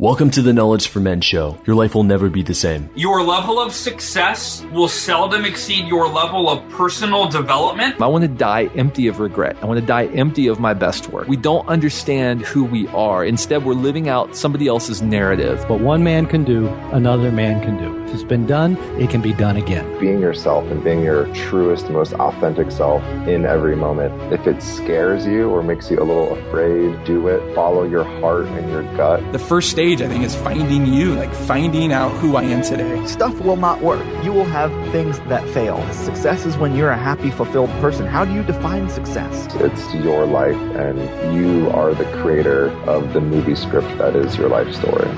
Welcome to the Knowledge for Men show. Your life will never be the same. Your level of success will seldom exceed your level of personal development. I want to die empty of regret. I want to die empty of my best work. We don't understand who we are. Instead, we're living out somebody else's narrative. What one man can do, another man can do. If it's been done, it can be done again. Being yourself and being your truest, most authentic self in every moment. If it scares you or makes you a little afraid, do it. Follow your heart and your gut. The first stage, I think, is finding you, like finding out who I am today. Stuff will not work. You will have things that fail. Success is when you're a happy, fulfilled person. How do you define success? It's your life, and you are the creator of the movie script that is your life story.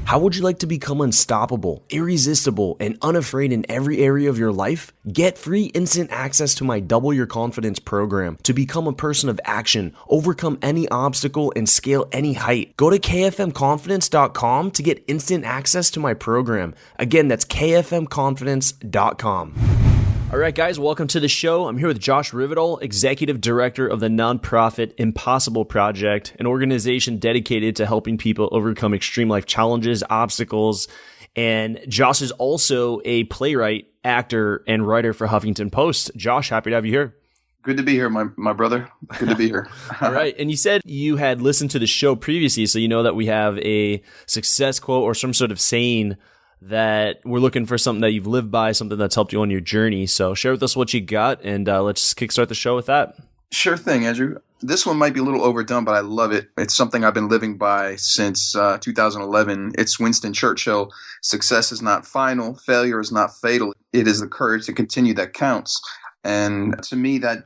How would you like to become unstoppable, irresistible, and unafraid in every area of your life? Get free instant access to my Double Your Confidence program to become a person of action, overcome any obstacle, and scale any height. Go to kfmconfidence.com to get instant access to my program. Again, that's kfmconfidence.com. All right, guys, welcome to the show. I'm here with Josh Rivedal, Executive Director of the nonprofit Impossible Project, an organization dedicated to helping people overcome extreme life challenges, obstacles. And Josh is also a playwright, actor, and writer for Huffington Post. Josh, happy to have you here. Good to be here, my brother. Good to be here. All right. And you said you had listened to the show previously, so you know that we have a success quote or some sort of saying that we're looking for something that you've lived by, something that's helped you on your journey. So share with us what you got, and let's kickstart the show with that. Sure thing, Andrew. This one might be a little overdone, but I love it. It's something I've been living by since 2011. It's Winston Churchill. Success is not final. Failure is not fatal. It is the courage to continue that counts. And to me, that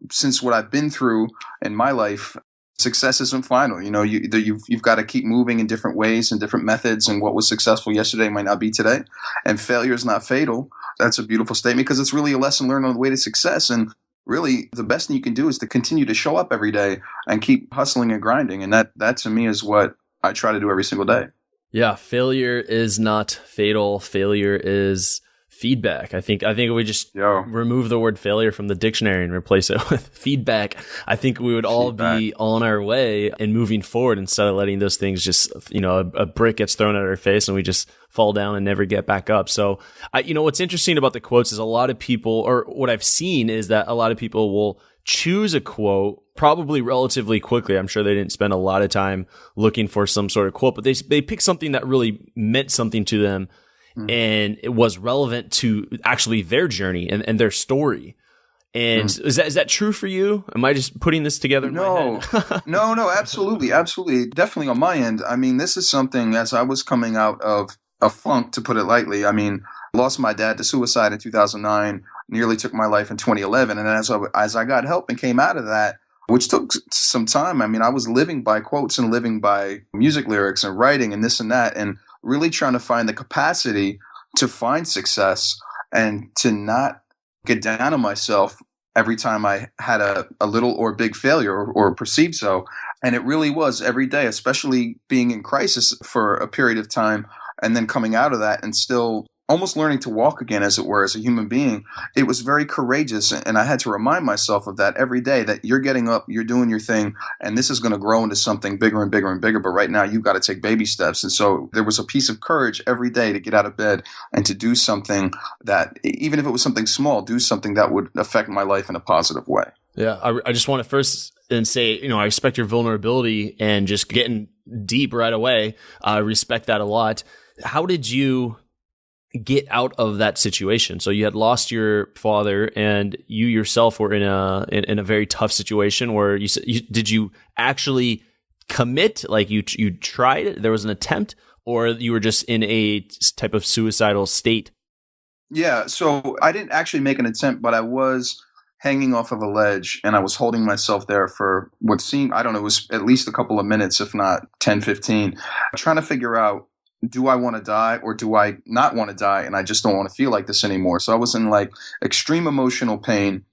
since what I've been through in my life, success isn't final. You've got to keep moving in different ways and different methods, and what was successful yesterday might not be today. And failure is not fatal. That's a beautiful statement, because it's really a lesson learned on the way to success. And really, the best thing you can do is to continue to show up every day and keep hustling and grinding. And that to me is what I try to do every single day. Yeah, failure is not fatal. Failure is feedback. I think if we just remove the word failure from the dictionary and replace it with feedback, I think we would all be on our way and moving forward, instead of letting those things just, a brick gets thrown at our face and we just fall down and never get back up. So, what's interesting about the quotes is a lot of people, or what I've seen is that a lot of people will choose a quote probably relatively quickly. I'm sure they didn't spend a lot of time looking for some sort of quote, but they pick something that really meant something to them. And it was relevant to actually their journey and their story. And is that true for you? Am I just putting this together in my head? No, absolutely. Absolutely. Definitely on my end. I mean, this is something, as I was coming out of a funk, to put it lightly. I mean, lost my dad to suicide in 2009, nearly took my life in 2011. And as I got help and came out of that, which took some time. I mean, I was living by quotes and living by music lyrics and writing and this and that, and really trying to find the capacity to find success and to not get down on myself every time I had a little or big failure or perceived so. And it really was every day, especially being in crisis for a period of time and then coming out of that and still almost learning to walk again, as it were, as a human being. It was very courageous. And I had to remind myself of that every day, that you're getting up, you're doing your thing, and this is going to grow into something bigger and bigger and bigger. But right now you've got to take baby steps. And so there was a piece of courage every day to get out of bed and to do something that, even if it was something small, do something that would affect my life in a positive way. Yeah. I just want to first and say, I respect your vulnerability and just getting deep right away. I respect that a lot. How did you get out of that situation? So you had lost your father, and you yourself were in a very tough situation where did you actually commit? Like you tried it? There was an attempt, or you were just in a type of suicidal state? Yeah. So I didn't actually make an attempt, but I was hanging off of a ledge, and I was holding myself there for what seemed, I don't know, it was at least a couple of minutes, if not 10, 15, trying to figure out, do I want to die or do I not want to die? And I just don't want to feel like this anymore. So I was in like extreme emotional pain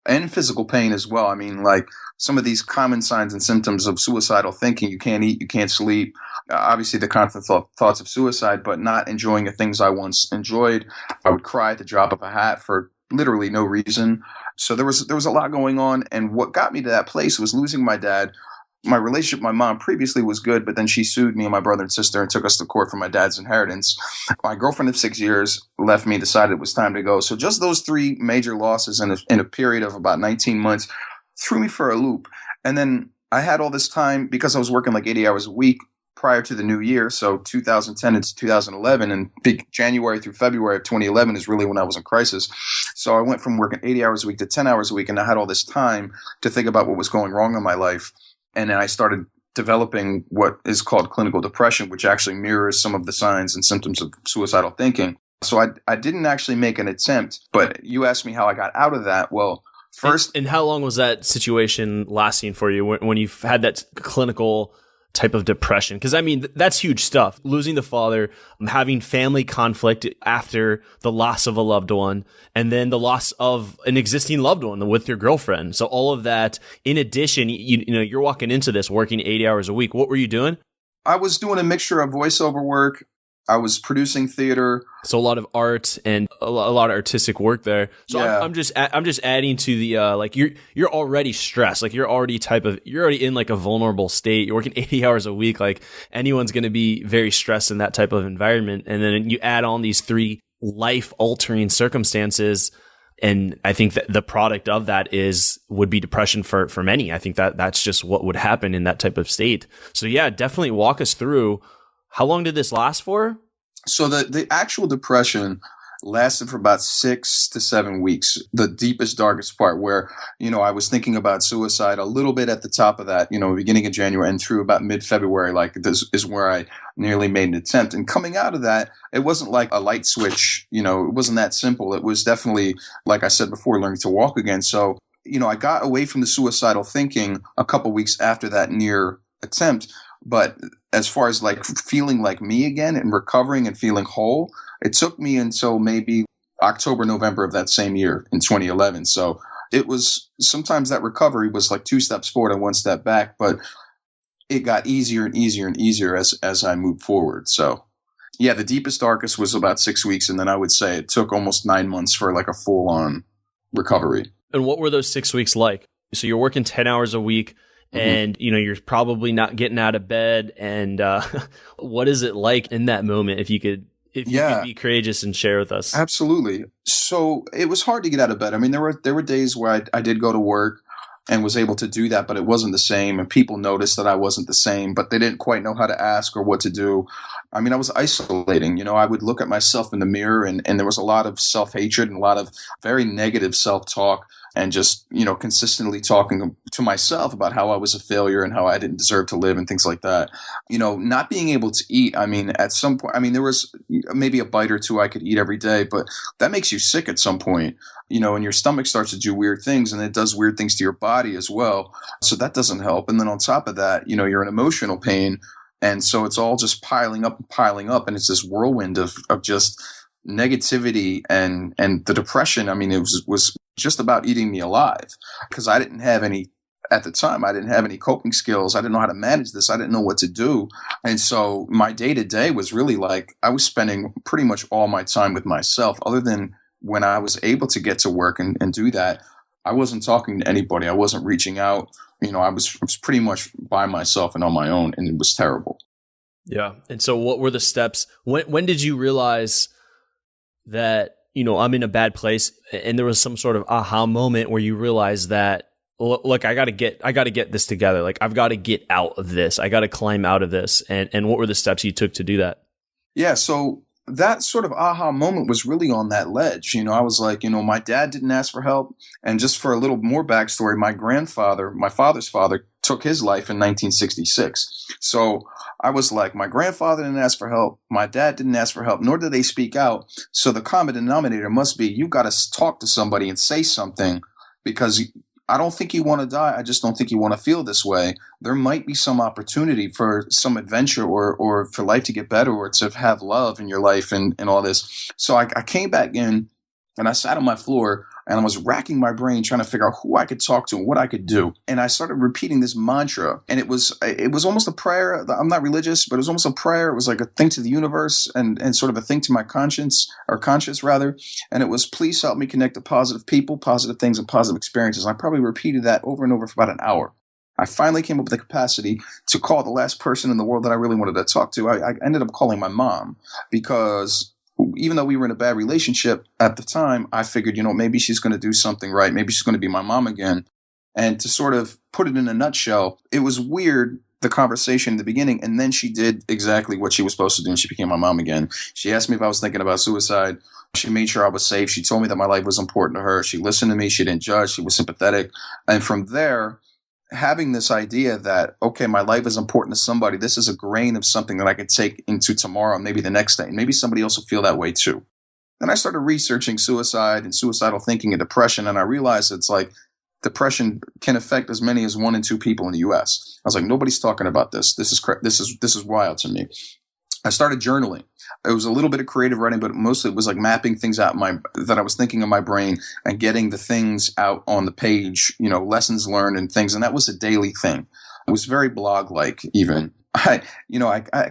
and physical pain as well. I mean, like some of these common signs and symptoms of suicidal thinking: you can't eat, you can't sleep. Obviously the constant thoughts of suicide, but not enjoying the things I once enjoyed. I would cry at the drop of a hat for literally no reason. So there was a lot going on. And what got me to that place was losing my dad. My relationship with my mom previously was good, but then she sued me and my brother and sister and took us to court for my dad's inheritance. My girlfriend of 6 years left me, decided it was time to go. So just those three major losses in a period of about 19 months threw me for a loop. And then I had all this time because I was working like 80 hours a week prior to the new year. So 2010 into 2011, and January through February of 2011 is really when I was in crisis. So I went from working 80 hours a week to 10 hours a week, and I had all this time to think about what was going wrong in my life. And then I started developing what is called clinical depression, which actually mirrors some of the signs and symptoms of suicidal thinking. So I didn't actually make an attempt, but you asked me how I got out of that. Well, first. And how long was that situation lasting for you when you've had that clinical type of depression? Because I mean, that's huge stuff. Losing the father, having family conflict after the loss of a loved one, and then the loss of an existing loved one with your girlfriend. So all of that, in addition, you know, you're walking into this working 80 hours a week. What were you doing? I was doing a mixture of voiceover work. I was producing theater. So a lot of art and a lot of artistic work there. So yeah. I'm just adding to the, like you're already stressed. Like you're already in like a vulnerable state. You're working 80 hours a week. Like anyone's going to be very stressed in that type of environment. And then you add on these three life altering circumstances. And I think that the product of that would be depression for many. I think that's just what would happen in that type of state. So yeah, definitely walk us through. How long did this last for? So the actual depression lasted for about 6 to 7 weeks, the deepest, darkest part where, you know, I was thinking about suicide a little bit at the top of that, you know, beginning of January and through about mid-February, like this is where I nearly made an attempt. And coming out of that, it wasn't like a light switch, you know, it wasn't that simple. It was definitely, like I said before, learning to walk again. So, you know, I got away from the suicidal thinking a couple weeks after that near attempt. But as far as like feeling like me again and recovering and feeling whole, it took me until maybe October, November of that same year in 2011. So it was sometimes that recovery was like 2 steps forward and 1 step back, but it got easier and easier and easier as I moved forward. So yeah, the deepest, darkest was about 6 weeks. And then I would say it took almost 9 months for like a full on recovery. And what were those 6 weeks like? So you're working 10 hours a week. And, you know, you're probably not getting out of bed. And what is it like in that moment? If you could be courageous and share with us. Absolutely. So it was hard to get out of bed. I mean, there were days where I did go to work and was able to do that, but it wasn't the same. And people noticed that I wasn't the same, but they didn't quite know how to ask or what to do. I mean, I was isolating. You know, I would look at myself in the mirror and there was a lot of self-hatred and a lot of very negative self-talk. And just, you know, consistently talking to myself about how I was a failure and how I didn't deserve to live and things like that. You know, not being able to eat. I mean, at some point, I mean, there was maybe a bite or two I could eat every day, but that makes you sick at some point, you know, and your stomach starts to do weird things and it does weird things to your body as well. So that doesn't help. And then on top of that, you know, you're in emotional pain. And so it's all just piling up. And it's this whirlwind of just negativity and the depression. I mean, it was just about eating me alive because I didn't have any at the time. I didn't have any coping skills. I didn't know how to manage this. I didn't know what to do. And so my day to day was really like I was spending pretty much all my time with myself. Other than when I was able to get to work and do that, I wasn't talking to anybody. I wasn't reaching out. You know, I was pretty much by myself and on my own, and it was terrible. Yeah. And so what were the steps? When did you realize that, you know, I'm in a bad place, and there was some sort of aha moment where you realized that, look, I got to get this together. Like I've got to get out of this. I got to climb out of this. And what were the steps you took to do that? Yeah. So that sort of aha moment was really on that ledge. You know, I was like, you know, my dad didn't ask for help. And just for a little more backstory, my grandfather, my father's father, took his life in 1966. So I was like, my grandfather didn't ask for help. My dad didn't ask for help, nor did they speak out. So the common denominator must be you got to talk to somebody and say something, because I don't think you want to die. I just don't think you want to feel this way. There might be some opportunity for some adventure or for life to get better or to have love in your life and all this. So I came back in and I sat on my floor And I was racking my brain trying to figure out who I could talk to and what I could do. And I started repeating this mantra. And it was almost a prayer. I'm not religious, but it was almost a prayer. It was like a thing to the universe and sort of a thing to my conscience rather. And it was, please help me connect to positive people, positive things, and positive experiences. And I probably repeated that over and over for about an hour. I finally came up with the capacity to call the last person in the world that I really wanted to talk to. I ended up calling my mom, because even though we were in a bad relationship at the time, I figured, maybe she's going to do something right. Maybe she's going to be my mom again. And to sort of put it in a nutshell, it was weird, the conversation in the beginning, and then she did exactly what she was supposed to do, and she became my mom again. She asked me if I was thinking about suicide. She made sure I was safe. She told me that my life was important to her. She listened to me. She didn't judge. She was sympathetic. And from there, having this idea that, okay, my life is important to somebody. This is a grain of something that I could take into tomorrow, maybe the next day. And maybe somebody else will feel that way too. Then I started researching suicide and suicidal thinking and depression. And I realized it's like depression can affect as many as 1 in 2 people in the US. I was like, nobody's talking about this. This is wild to me. I started journaling. It was a little bit of creative writing, but mostly it was like mapping things out that I was thinking in my brain and getting the things out on the page, lessons learned and things. And that was a daily thing. It was very blog-like even. I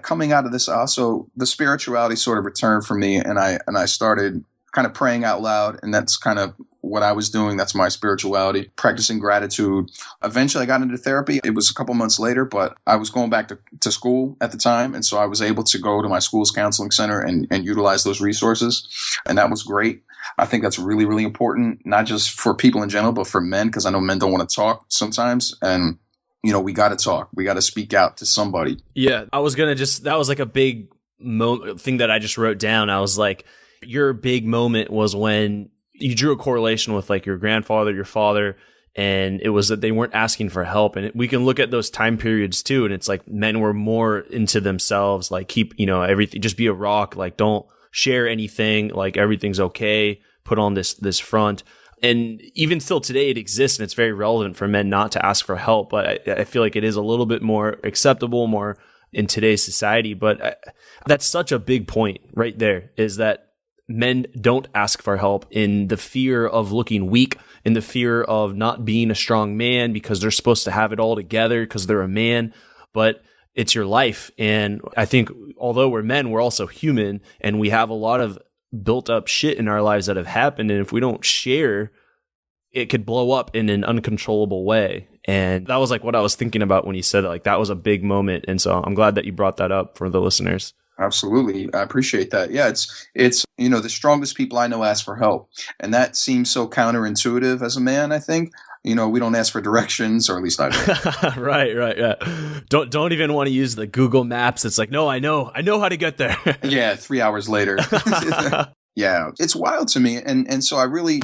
coming out of this, also the spirituality sort of returned for me, and I started kind of praying out loud, and that's kind of what I was doing. That's my spirituality, practicing gratitude. Eventually I got into therapy. It was a couple months later, but I was going back to school at the time. And so I was able to go to my school's counseling center and utilize those resources. And that was great. I think that's really, really important, not just for people in general, but for men, because I know men don't want to talk sometimes. And, we got to talk. We got to speak out to somebody. Yeah. I was going to that was like a big thing that I just wrote down. I was like, your big moment was when you drew a correlation with like your grandfather, your father, and it was that they weren't asking for help. And we can look at those time periods too. And it's like men were more into themselves, like keep, everything, just be a rock, like don't share anything, like everything's okay, put on this front. And even still today it exists, and it's very relevant for men not to ask for help. But I feel like it is a little bit more acceptable, more in today's society. But that's such a big point right there, is that men don't ask for help in the fear of looking weak, in the fear of not being a strong man, because they're supposed to have it all together because they're a man. But it's your life. And I think although we're men, we're also human, and we have a lot of built up shit in our lives that have happened. And if we don't share, it could blow up in an uncontrollable way. And that was like what I was thinking about when you said it. Like that was a big moment. And so I'm glad that you brought that up for the listeners. Absolutely. I appreciate that. Yeah, it's the strongest people I know ask for help. And that seems so counterintuitive as a man, I think. We don't ask for directions, or at least I don't. Right, yeah. Don't even want to use the Google Maps. It's like, no, I know how to get there. Yeah, 3 hours later. Yeah, it's wild to me. And so I really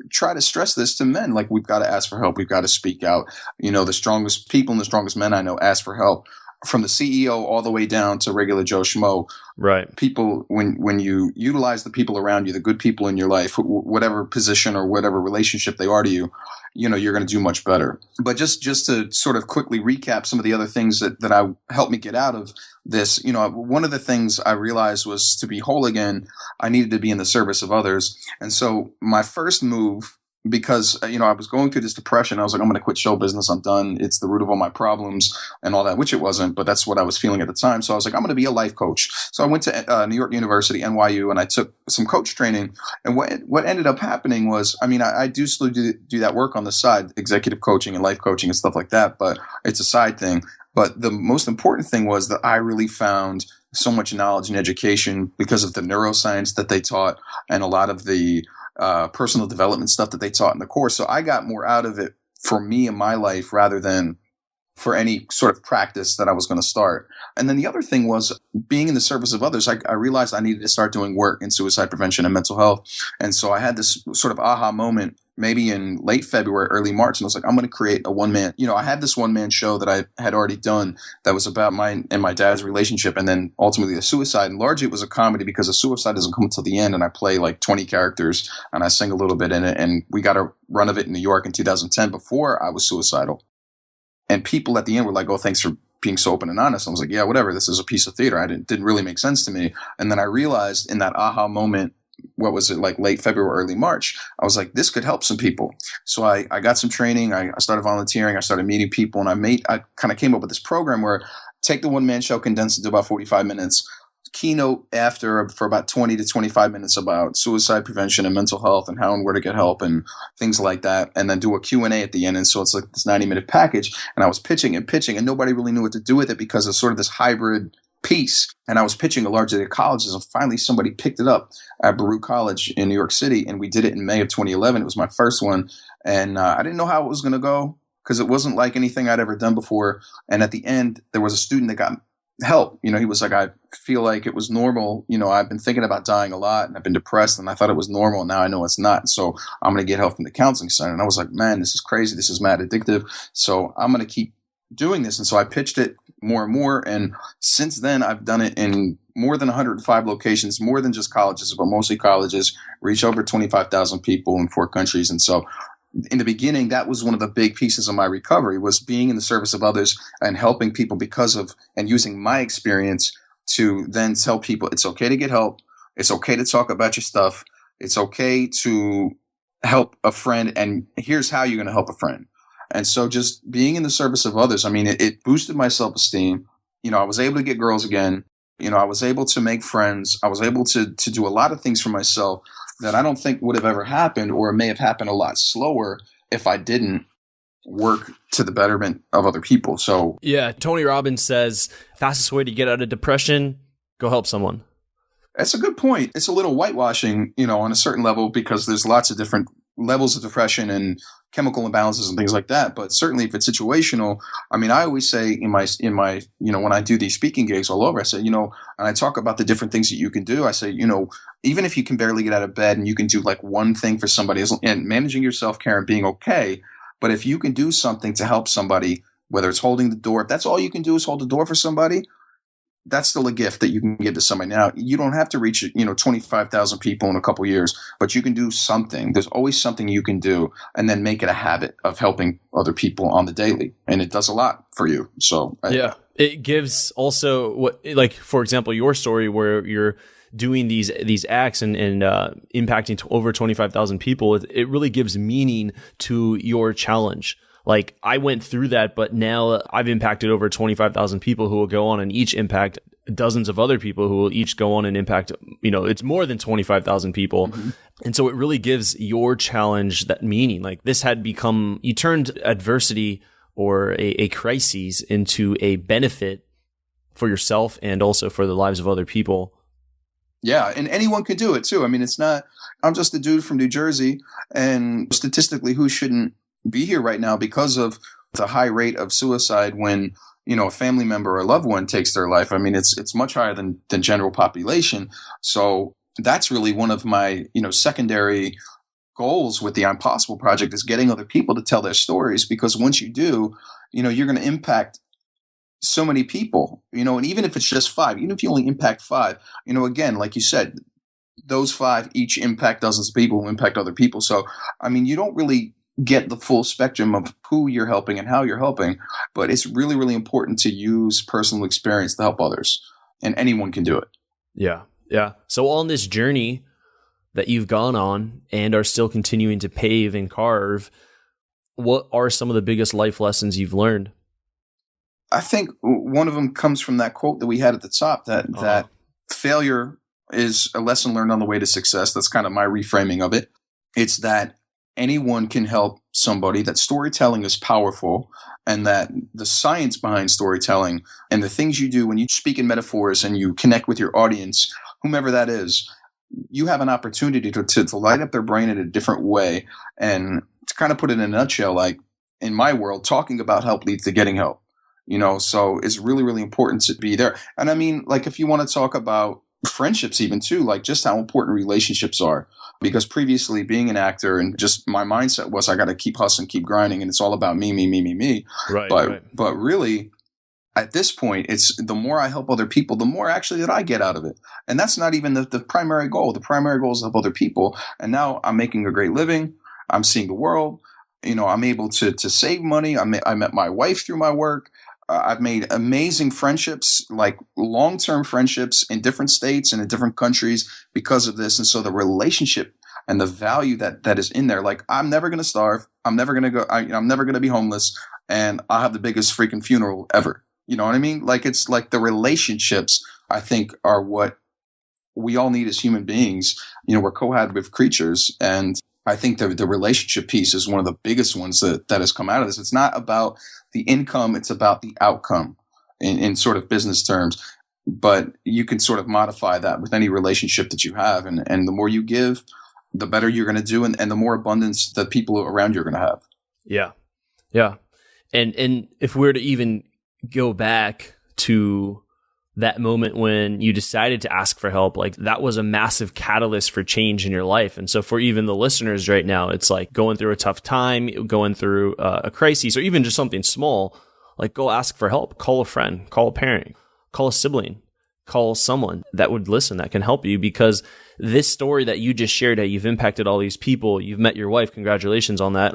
try to stress this to men. Like, we've got to ask for help. We've got to speak out. The strongest people and the strongest men I know ask for help. From the CEO all the way down to regular Joe Schmo. Right. People, when you utilize the people around you, the good people in your life, whatever position or whatever relationship they are to you, you're going to do much better. But just to sort of quickly recap some of the other things that I helped me get out of this, one of the things I realized was, to be whole again, I needed to be in the service of others. And so my first move, because, I was going through this depression. I was like, I'm going to quit show business. I'm done. It's the root of all my problems and all that, which it wasn't, but that's what I was feeling at the time. So I was like, I'm going to be a life coach. So I went to New York University, NYU, and I took some coach training. And what ended up happening was, I do still do that work on the side, executive coaching and life coaching and stuff like that, but it's a side thing. But the most important thing was that I really found so much knowledge and education because of the neuroscience that they taught and a lot of the personal development stuff that they taught in the course. So I got more out of it for me in my life rather than for any sort of practice that I was going to start. And then the other thing was, being in the service of others, I realized I needed to start doing work in suicide prevention and mental health. And so I had this sort of aha moment maybe in late February, early March. And I was like, I'm going to create a one-man, I had this one-man show that I had already done that was about mine and my dad's relationship, and then ultimately the suicide. And largely it was a comedy because the suicide doesn't come until the end, and I play like 20 characters and I sing a little bit in it. And we got a run of it in New York in 2010 before I was suicidal. And people at the end were like, oh, thanks for being so open and honest. I was like, yeah, whatever. This is a piece of theater. It didn't really make sense to me. And then I realized in that aha moment, what was it, like late February, early March. I was like, this could help some people. So I got some training. I started volunteering. I started meeting people, and I kind of came up with this program where take the one-man show, condense it to about 45 minutes, keynote after for about 20 to 25 minutes about suicide prevention and mental health and how and where to get help and things like that, and then do a Q&A at the end. And so it's like this 90-minute package, and I was pitching, and nobody really knew what to do with it because it's sort of this hybrid piece. And I was pitching it largely to colleges, and finally somebody picked it up at Baruch College in New York City, and we did it in May of 2011. It was my first one, and I didn't know how it was going to go because it wasn't like anything I'd ever done before. And at the end, there was a student that got help. He was like, I feel like it was normal. I've been thinking about dying a lot, and I've been depressed, and I thought it was normal. And now I know it's not. So I'm going to get help from the counseling center. And I was like, man, this is crazy. This is mad addictive. So I'm going to keep doing this. And so I pitched it more and more. And since then, I've done it in more than 105 locations, more than just colleges, but mostly colleges, reach over 25,000 people in 4 countries. And so in the beginning, that was one of the big pieces of my recovery, was being in the service of others and helping people because of, and using my experience to then tell people it's okay to get help. It's okay to talk about your stuff. It's okay to help a friend. And here's how you're going to help a friend. And so just being in the service of others, I mean, it boosted my self-esteem. I was able to get girls again. I was able to make friends. I was able to do a lot of things for myself that I don't think would have ever happened, or may have happened a lot slower if I didn't work to the betterment of other people. So yeah, Tony Robbins says, fastest way to get out of depression, go help someone. That's a good point. It's a little whitewashing, on a certain level, because there's lots of different levels of depression and chemical imbalances and things like that. But certainly if it's situational, I mean, I always say in my, when I do these speaking gigs all over, I say, and I talk about the different things that you can do. I say, even if you can barely get out of bed and you can do like one thing for somebody, and managing your self-care and being okay. But if you can do something to help somebody, whether it's holding the door, if that's all you can do is hold the door for somebody, that's still a gift that you can give to somebody. Now, you don't have to reach, 25,000 people in a couple of years, but you can do something. There's always something you can do, and then make it a habit of helping other people on the daily. And it does a lot for you. So yeah, it gives also what, like, for example, your story where you're doing these acts and impacting over 25,000 people. It really gives meaning to your challenge. Like, I went through that, but now I've impacted over 25,000 people who will go on and each impact dozens of other people who will each go on and impact, it's more than 25,000 people. Mm-hmm. And so it really gives your challenge that meaning. Like, this had become, you turned adversity or a crisis into a benefit for yourself and also for the lives of other people. Yeah, and anyone could do it too. I mean, it's not, I'm just a dude from New Jersey, and statistically, who shouldn't be here right now because of the high rate of suicide when, a family member or a loved one takes their life. I mean, it's much higher than general population. So that's really one of my, secondary goals with the I'm Possible Project, is getting other people to tell their stories, because once you do, you're going to impact so many people, and even if it's just 5, even if you only impact 5, again, like you said, those 5 each impact dozens of people who impact other people. So, I mean, you don't really get the full spectrum of who you're helping and how you're helping, but it's really, really important to use personal experience to help others, and anyone can do it. Yeah. Yeah. So on this journey that you've gone on and are still continuing to pave and carve, what are some of the biggest life lessons you've learned? I think one of them comes from that quote that we had at the top, that failure is a lesson learned on the way to success. That's kind of my reframing of it. It's that anyone can help somebody, that storytelling is powerful, and that the science behind storytelling and the things you do when you speak in metaphors and you connect with your audience, whomever that is, you have an opportunity to light up their brain in a different way. And to kind of put it in a nutshell, like in my world, talking about help leads to getting help. So it's really, really important to be there. And I mean, like, if you want to talk about friendships even too, like just how important relationships are, because previously being an actor and just my mindset was I got to keep hustling, keep grinding, and it's all about me. Right. But really, at this point, it's the more I help other people, the more actually that I get out of it. And that's not even the primary goal. The primary goal is to help other people. And now I'm making a great living. I'm seeing the world. I'm able to save money. I met my wife through my work. I've made amazing friendships, like long-term friendships in different states and in different countries because of this. And so the relationship and the value that is in there, like I'm never going to starve. I'm never going to go, I'm never going to be homeless, and I'll have the biggest freaking funeral ever. You know what I mean? Like, it's like the relationships, I think, are what we all need as human beings. You know, we're cohabitative creatures. And I think the relationship piece is one of the biggest ones that has come out of this. It's not about the income. It's about the outcome in sort of business terms. But you can sort of modify that with any relationship that you have. And the more you give, the better you're going to do. And the more abundance that people around you are going to have. Yeah. Yeah. And if we're to even go back to that moment when you decided to ask for help, like that was a massive catalyst for change in your life. And so for even the listeners right now, it's like going through a tough time, going through a crisis, or even just something small, like go ask for help, call a friend, call a parent, call a sibling, call someone that would listen, that can help you, because this story that you just shared, how you've impacted all these people, you've met your wife, congratulations on that.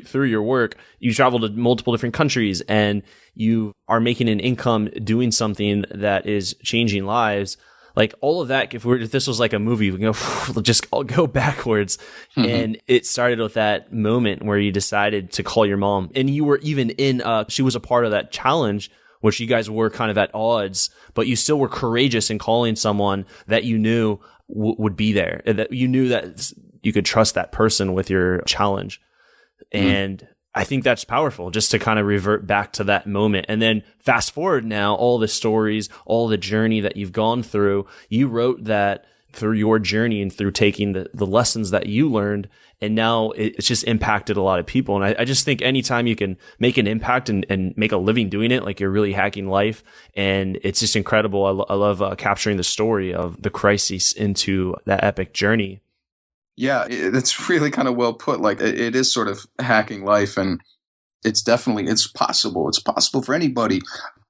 Through your work, you traveled to multiple different countries and you are making an income doing something that is changing lives. Like all of that, if this was like a movie, we can I'll go backwards. Mm-hmm. And it started with that moment where you decided to call your mom, and you were even she was a part of that challenge, which you guys were kind of at odds, but you still were courageous in calling someone that you knew would be there, that you knew that you could trust that person with your challenge. And I think that's powerful, just to kind of revert back to that moment. And then fast forward now, all the stories, all the journey that you've gone through, you wrote that through your journey and through taking the lessons that you learned. And now it's just impacted a lot of people. And I just think anytime you can make an impact and make a living doing it, like you're really hacking life. And it's just incredible. I love capturing the story of the crisis into that epic journey. Yeah, it's really kind of well put. Like it is sort of hacking life, and it's possible. It's possible for anybody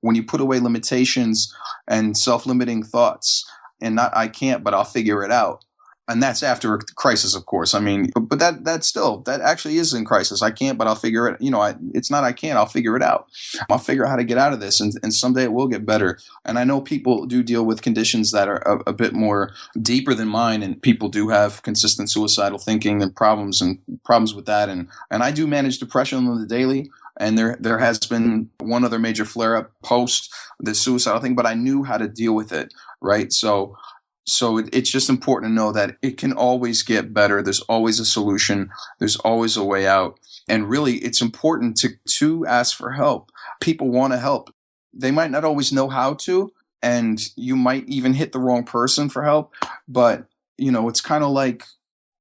when you put away limitations and self-limiting thoughts and not, I can't, but I'll figure it out. And that's after a crisis, of course. I mean, but that actually is in crisis. I can't, but I'll figure it. You know, it's not I can't. I'll figure it out. I'll figure out how to get out of this, and someday it will get better. And I know people do deal with conditions that are a bit more deeper than mine, and people do have consistent suicidal thinking and problems with that. And I do manage depression on the daily. And there has been one other major flare up post the suicidal thing, but I knew how to deal with it, right? So it's just important to know that it can always get better. There's always a solution. There's always a way out. And really, it's important to ask for help. People want to help. They might not always know how to, and you might even hit the wrong person for help. But, you know, it's kind of like,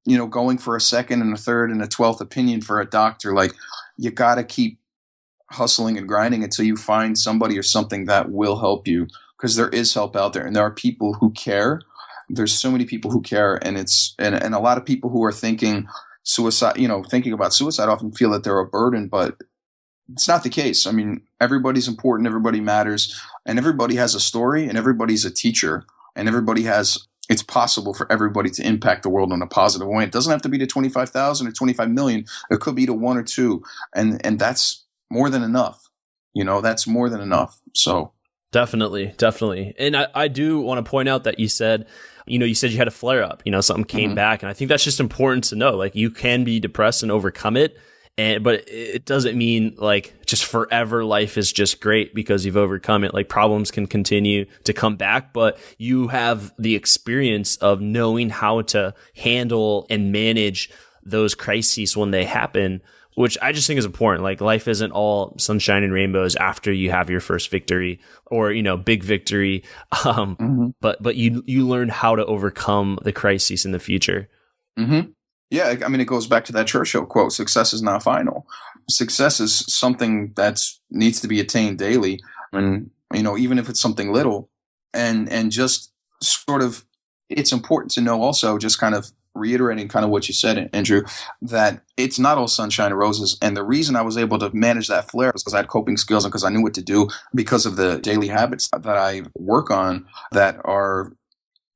you know, going for a second and a third and a 12th opinion for a doctor. Like, you got to keep hustling and grinding until you find somebody or something that will help you, because there is help out there, and there are people who care. There's so many people who care, and a lot of people who are thinking about suicide often feel that they're a burden, but it's not the case. I mean, everybody's important, everybody matters, and everybody has a story, and everybody's a teacher, and it's possible for everybody to impact the world in a positive way. It doesn't have to be to 25,000 or 25 million. It could be to 1 or 2, and that's more than enough. You know, that's more than enough. So definitely. And I do want to point out that you said you had a flare up, something came back. And I think that's just important to know. Like, you can be depressed and overcome it. But it doesn't mean like just forever life is just great because you've overcome it. Like, problems can continue to come back, but you have the experience of knowing how to handle and manage those crises when they happen, which I just think is important. Like, life isn't all sunshine and rainbows after you have your first victory or, big victory. But you learn how to overcome the crises in the future. Mm-hmm. Yeah. I mean, it goes back to that Churchill quote, success is not final. Success is something that needs to be attained daily. And, even if it's something little, and just sort of, it's important to know also, just kind of reiterating kind of what you said, Andrew, that it's not all sunshine and roses. And the reason I was able to manage that flare was because I had coping skills and because I knew what to do, because of the daily habits that I work on that are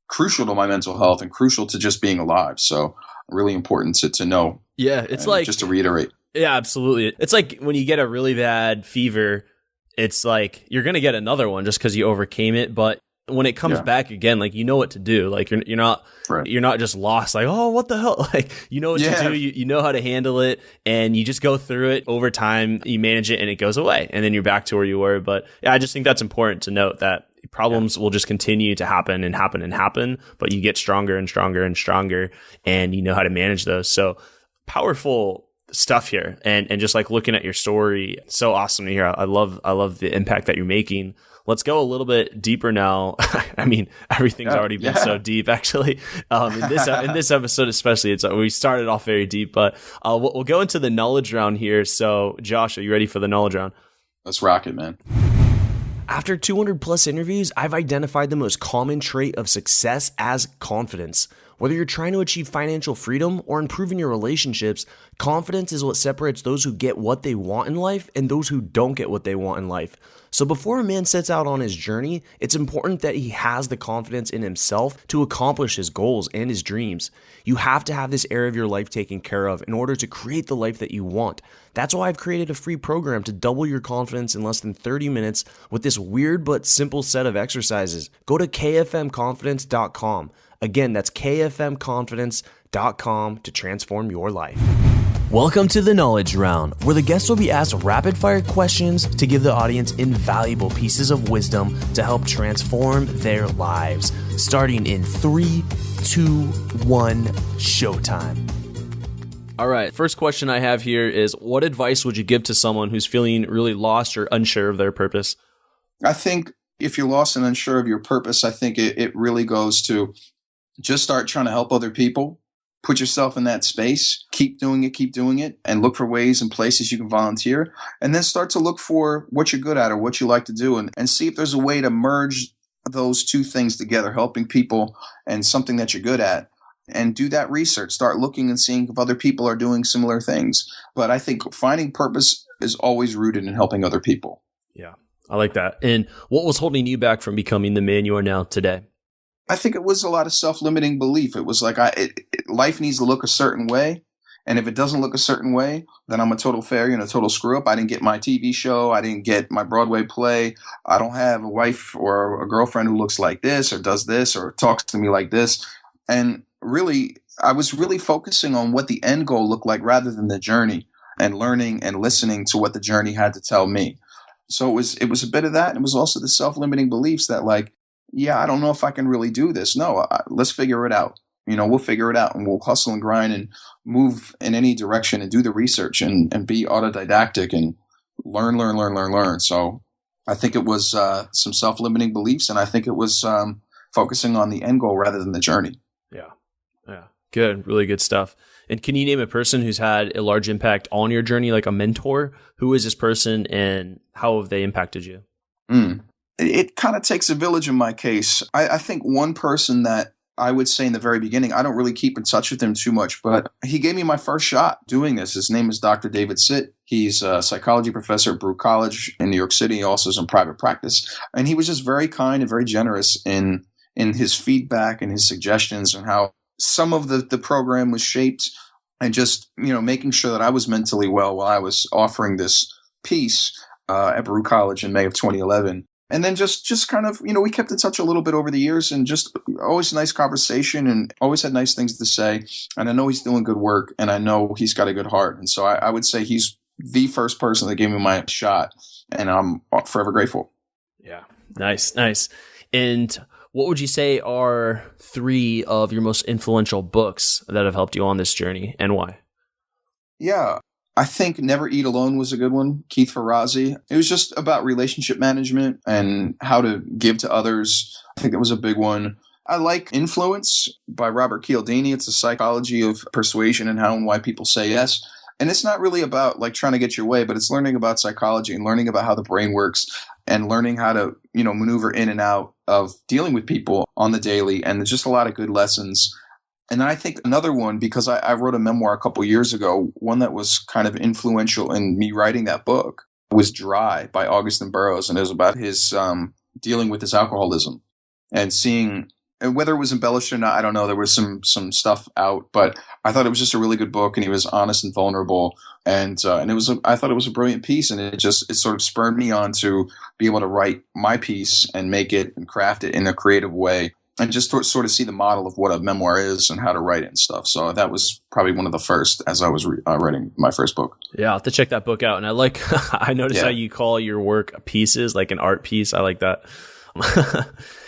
crucial to my mental health and crucial to just being alive. So really important to know. Yeah, it's like, just to reiterate. Yeah, absolutely. It's like when you get a really bad fever it's like you're going to get another one just because you overcame it. But when it comes back again, like, you know what to do. Like, you're not just lost. Like, oh, what the hell? Like, you know what to do. You know how to handle it, and you just go through it over time. You manage it and it goes away, and then you're back to where you were. But yeah, I just think that's important to note, that problems will just continue to happen and happen and happen, but you get stronger and stronger and stronger, and you know how to manage those. So powerful stuff here. And just like looking at your story, so awesome to hear. I love the impact that you're making. Let's go a little bit deeper now. I mean, everything's already been so deep, actually. In this episode, especially, we started off very deep, but we'll go into the knowledge round here. So, Josh, are you ready for the knowledge round? Let's rock it, man. After 200 plus interviews, I've identified the most common trait of success as confidence. Whether you're trying to achieve financial freedom or improving your relationships, confidence is what separates those who get what they want in life and those who don't get what they want in life. So before a man sets out on his journey, it's important that he has the confidence in himself to accomplish his goals and his dreams. You have to have this area of your life taken care of in order to create the life that you want. That's why I've created a free program to double your confidence in less than 30 minutes with this weird but simple set of exercises. Go to kfmconfidence.com. Again, that's kfmconfidence.com to transform your life. Welcome to the Knowledge Round, where the guests will be asked rapid-fire questions to give the audience invaluable pieces of wisdom to help transform their lives. Starting in 3, 2, 1, showtime. All right, first question I have here is, what advice would you give to someone who's feeling really lost or unsure of their purpose? I think if you're lost and unsure of your purpose, I think it really goes to just start trying to help other people. Put yourself in that space, keep doing it, and look for ways and places you can volunteer. And then start to look for what you're good at or what you like to do, and see if there's a way to merge those two things together, helping people and something that you're good at. And do that research. Start looking and seeing if other people are doing similar things. But I think finding purpose is always rooted in helping other people. Yeah, I like that. And what was holding you back from becoming the man you are now today? I think it was a lot of self-limiting belief. It was like life needs to look a certain way. And if it doesn't look a certain way, then I'm a total failure and a total screw up. I didn't get my TV show. I didn't get my Broadway play. I don't have a wife or a girlfriend who looks like this or does this or talks to me like this. And really, I was really focusing on what the end goal looked like rather than the journey, and learning and listening to what the journey had to tell me. So it was a bit of that. And it was also the self-limiting beliefs that, like, yeah, I don't know if I can really do this. No, let's figure it out. We'll figure it out, and we'll hustle and grind and move in any direction and do the research and be autodidactic and learn. So I think it was some self-limiting beliefs, and I think it was focusing on the end goal rather than the journey. Yeah. Good. Really good stuff. And can you name a person who's had a large impact on your journey, like a mentor? Who is this person and how have they impacted you? It kind of takes a village in my case. I think one person that I would say in the very beginning, I don't really keep in touch with him too much, but he gave me my first shot doing this. His name is Dr. David Sitt. He's a psychology professor at Baruch College in New York City. He also is in private practice. And he was just very kind and very generous in his feedback and his suggestions and how some of the program was shaped, and just, making sure that I was mentally well while I was offering this piece at Baruch College in May of 2011. And then just kind of, we kept in touch a little bit over the years, and just always nice conversation and always had nice things to say. And I know he's doing good work, and I know he's got a good heart. And so I would say he's the first person that gave me my shot, and I'm forever grateful. Yeah. Nice. And what would you say are 3 of your most influential books that have helped you on this journey, and why? Yeah. I think Never Eat Alone was a good one. Keith Ferrazzi. It was just about relationship management and how to give to others. I think that was a big one. I like Influence by Robert Cialdini. It's a psychology of persuasion and how and why people say yes. And it's not really about like trying to get your way, but it's learning about psychology and learning about how the brain works and learning how to, maneuver in and out of dealing with people on the daily. And there's just a lot of good lessons. And then I think another one, because I wrote a memoir a couple years ago, one that was kind of influential in me writing that book was Dry by Augustin Burroughs. And it was about his dealing with his alcoholism and seeing and whether it was embellished or not, I don't know. There was some stuff out, but I thought it was just a really good book, and he was honest and vulnerable, and I thought it was a brilliant piece, and it sort of spurred me on to be able to write my piece and make it and craft it in a creative way, and just sort of see the model of what a memoir is and how to write it and stuff. So that was probably one of the first as I was writing my first book. Yeah, I'll have to check that book out. And I noticed how you call your work pieces, like an art piece. I like that.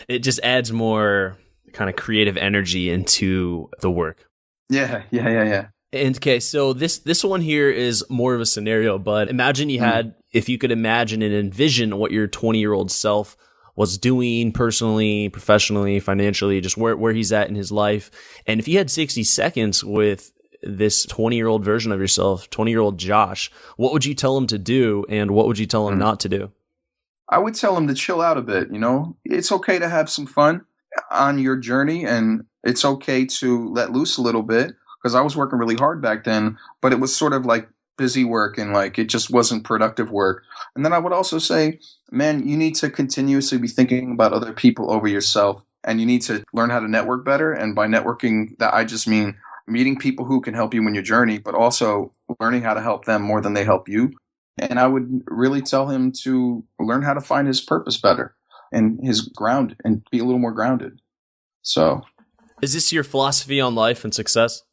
It just adds more kind of creative energy into the work. Yeah. And okay, so this one here is more of a scenario, but imagine you had, if you could imagine and envision what your 20-year-old self was doing personally, professionally, financially, just where he's at in his life. And if you had 60 seconds with this 20-year-old version of yourself, 20-year-old Josh, what would you tell him to do, and what would you tell him not to do? I would tell him to chill out a bit. It's okay to have some fun on your journey, and it's okay to let loose a little bit, because I was working really hard back then, but it was sort of like busy work, and like it just wasn't productive work. And then I would also say, man, you need to continuously be thinking about other people over yourself, and you need to learn how to network better. And by networking, that I just mean meeting people who can help you in your journey, but also learning how to help them more than they help you. And I would really tell him to learn how to find his purpose better and his ground, and be a little more grounded. So, is this your philosophy on life and success?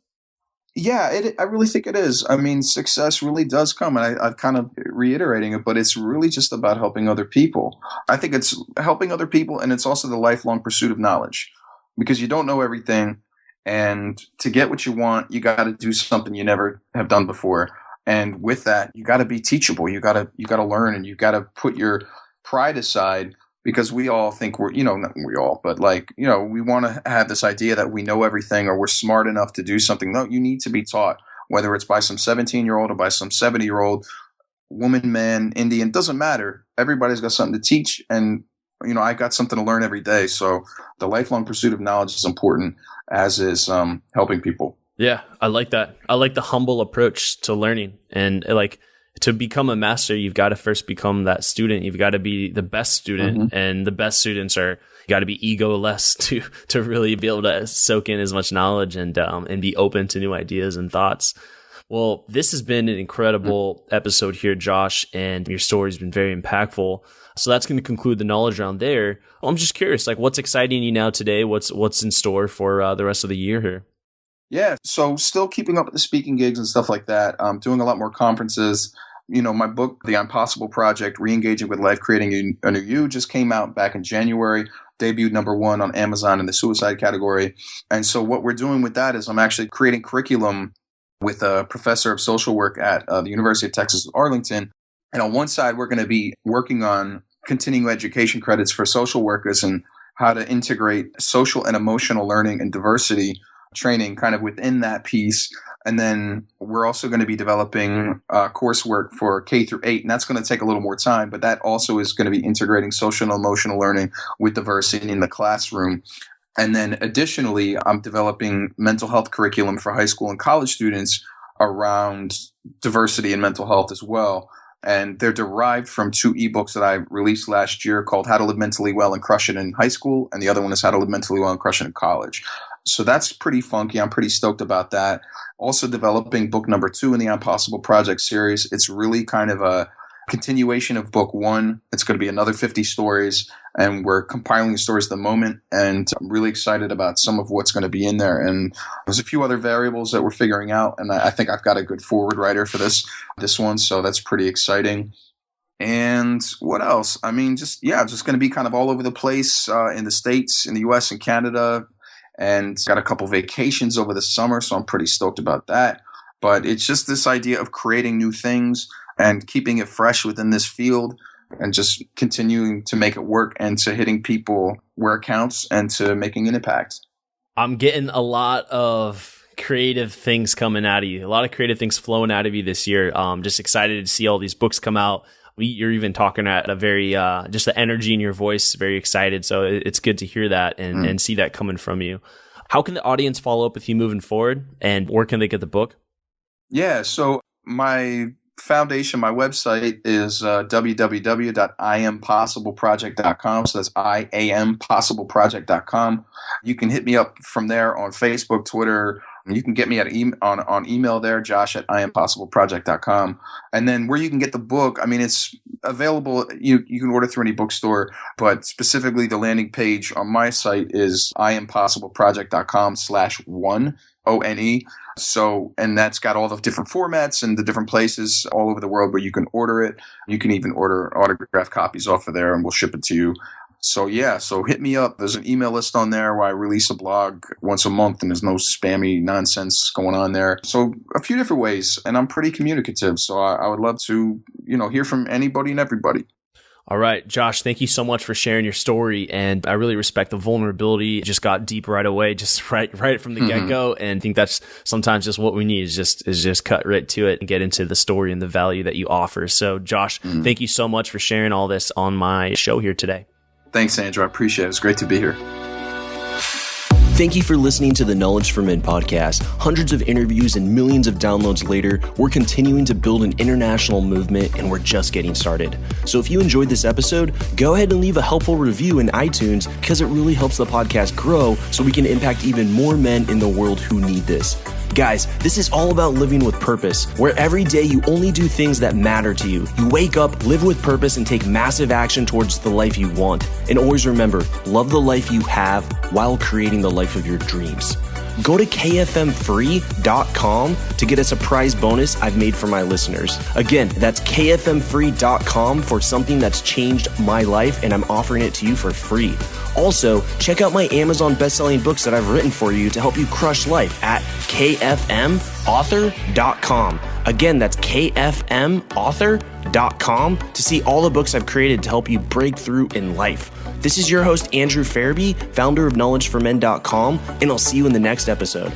Yeah, I really think it is. I mean, success really does come, and I've kind of reiterating it, but it's really just about helping other people. I think it's helping other people, and it's also the lifelong pursuit of knowledge, because you don't know everything, and to get what you want, you got to do something you never have done before. And with that, you got to be teachable. You got to learn, and you got to put your pride aside, because we all think not we all, but we want to have this idea that we know everything or we're smart enough to do something. No, you need to be taught, whether it's by some 17-year-old or by some 70-year-old, woman, man, Indian, doesn't matter. Everybody's got something to teach, and I got something to learn every day. So the lifelong pursuit of knowledge is important, as is helping people. Yeah, I like that. I like the humble approach to learning, and to become a master, you've got to first become that student. You've got to be the best student, and the best students you got to be egoless to really be able to soak in as much knowledge and be open to new ideas and thoughts. Well, this has been an incredible episode here, Josh, and your story's been very impactful. So that's going to conclude the knowledge round there. I'm just curious, what's exciting you now today? What's in store for the rest of the year here? Yeah, so still keeping up with the speaking gigs and stuff like that. Doing a lot more conferences. My book, The Impossible Project, Re-engaging with Life, Creating a New You, just came out back in January, debuted #1 on Amazon in the suicide category. And so what we're doing with that is I'm actually creating curriculum with a professor of social work at the University of Texas at Arlington. And on one side, we're going to be working on continuing education credits for social workers and how to integrate social and emotional learning and diversity training kind of within that piece. And then we're also going to be developing coursework for K through 8, and that's going to take a little more time, but that also is going to be integrating social and emotional learning with diversity in the classroom. And then additionally, I'm developing mental health curriculum for high school and college students around diversity and mental health as well. And they're derived from 2 ebooks that I released last year called How to Live Mentally Well and Crush It in High School, and the other one is How to Live Mentally Well and Crush It in College. So that's pretty funky. I'm pretty stoked about that. Also developing book #2 in the Impossible Project series. It's really kind of a continuation of book 1. It's going to be another 50 stories, and we're compiling the stories at the moment, and I'm really excited about some of what's going to be in there. And there's a few other variables that we're figuring out, and I think I've got a good forward writer for this one, so that's pretty exciting. And what else? I mean, just going to be kind of all over the place in the States, in the US and Canada, and got a couple vacations over the summer, so I'm pretty stoked about that. But it's just this idea of creating new things and keeping it fresh within this field, and just continuing to make it work, and to hitting people where it counts, and to making an impact. I'm getting a lot of creative things coming out of you, a lot of creative things flowing out of you this year. Just excited to see all these books come out. You're even talking at a very, just the energy in your voice, very excited. So it's good to hear that and see that coming from you. How can the audience follow up with you moving forward, and where can they get the book? Yeah, so my foundation, my website is www.iampossibleproject.com. So that's IAMpossibleproject.com. You can hit me up from there on Facebook, Twitter. You can get me on email there, josh@iampossibleproject.com. And then where you can get the book, I mean, it's available. You can order through any bookstore, but specifically the landing page on my site is iampossibleproject.com/one, ONE. So, and that's got all the different formats and the different places all over the world where you can order it. You can even order autographed copies off of there, and we'll ship it to you. So yeah, so hit me up. There's an email list on there where I release a blog once a month, and there's no spammy nonsense going on there. So a few different ways, and I'm pretty communicative. So I would love to, hear from anybody and everybody. All right, Josh, thank you so much for sharing your story. And I really respect the vulnerability. It just got deep right away, just right from the get-go. And I think that's sometimes just what we need is just cut right to it and get into the story and the value that you offer. So Josh, thank you so much for sharing all this on my show here today. Thanks, Andrew. I appreciate it. It's great to be here. Thank you for listening to the Knowledge for Men podcast. Hundreds of interviews and millions of downloads later, we're continuing to build an international movement, and we're just getting started. So if you enjoyed this episode, go ahead and leave a helpful review in iTunes, because it really helps the podcast grow so we can impact even more men in the world who need this. Guys, this is all about living with purpose, where every day you only do things that matter to you. You wake up, live with purpose, and take massive action towards the life you want. And always remember, love the life you have while creating the life of your dreams. Go to kfmfree.com to get a surprise bonus I've made for my listeners. Again, that's kfmfree.com for something that's changed my life, and I'm offering it to you for free. Also, check out my Amazon best-selling books that I've written for you to help you crush life at kfmauthor.com. Again, that's kfmauthor.com to see all the books I've created to help you break through in life. This is your host, Andrew Farabee, founder of knowledgeformen.com, and I'll see you in the next episode.